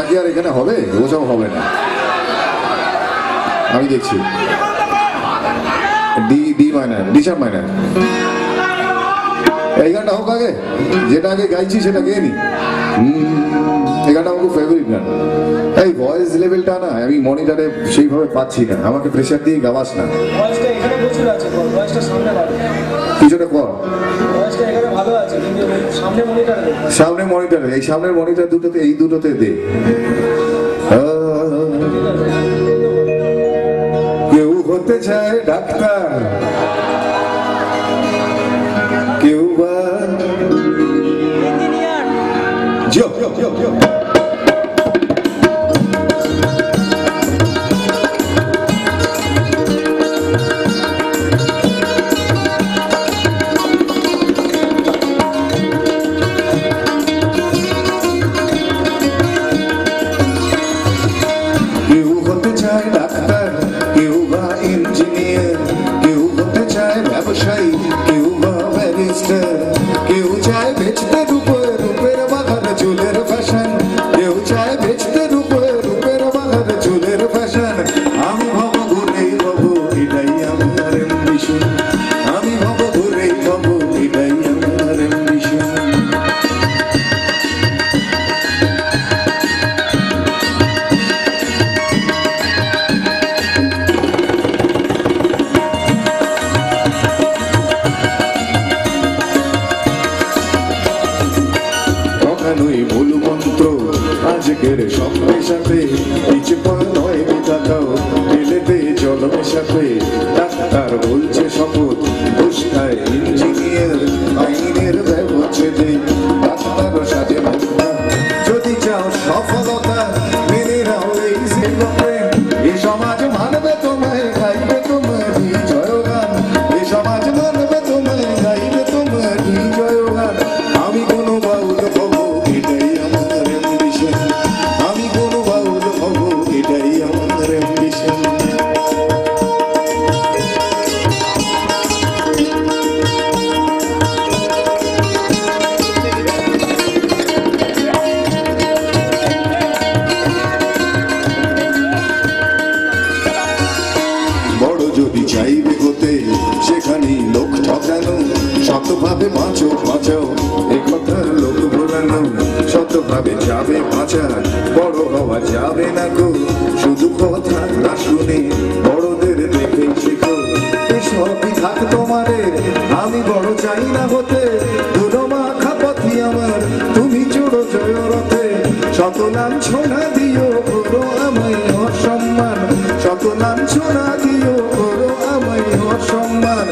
কি আর এখানে হবে? ওসব হবে না, আমি দেখছি। D minor, D sharp minor, এই গানটা হোক আগে, যেটা আগে গাইছি সেটা গেয়ে নি। এই গানটা আমার খুব ফেভারিট গান। এই ভয়েস লেভেলটা না আমি মনিটরে সেইভাবে পাচ্ছি না, আমাকে প্রেশার দিয়ে গাওয়াস না। কিছুটা কর সামনে মনিটরে, এই সামনের মনিটর দুটোতে, এই দুটোতে দে। কেউ হতে চায় ডাক্তার, কেউ বা আজকের স্বপ্নের সাথে পিছে পড়া নয় মেটাটাও ঢেলেতে জল মেশাতে। ডাক্তার বলছে শপথ, ঘুষ খায় ইঞ্জিনিয়ার, আইনের ব্যবচ্ছেদে ডাক্তার সাজে মুক্তা। যদি চাও সফলতা মেনে নাও এই সেলফ্রেন্ড, এ সমাজ মানবে তোমায়, গাইবে তোমার জয়গান। এ সমাজ মানবে তোমায়, গাইবে তোমার জয়গান। আমি কোনো বাউল হব, এটাই আমার অ্যাম্বিশন। আমি কোনো বাউল হব, এটাই আমার অ্যাম্বিশন। বড় যদি চাইবে হতে, সেখানেই লোক ঠকানো। শতভাবে বাঁচো বাঁচাও, এ কথার লোক ভোলানো। শতভাবে যাবে বাঁচা, বড় হওয়া যাবে না গো। শুধু কথা না শুনে বড়দের দেখে শেখো। এসবই থাক তোমাদের, আমি বড় চাই না হতে। দুটো মাখা পথি আমার, তুমি চড়ো জয় রথে। শত লাঞ্ছনা দিও, করো আমায় অসম্মান। শত লাঞ্ছনা দিও, করো আমায় অসম্মান।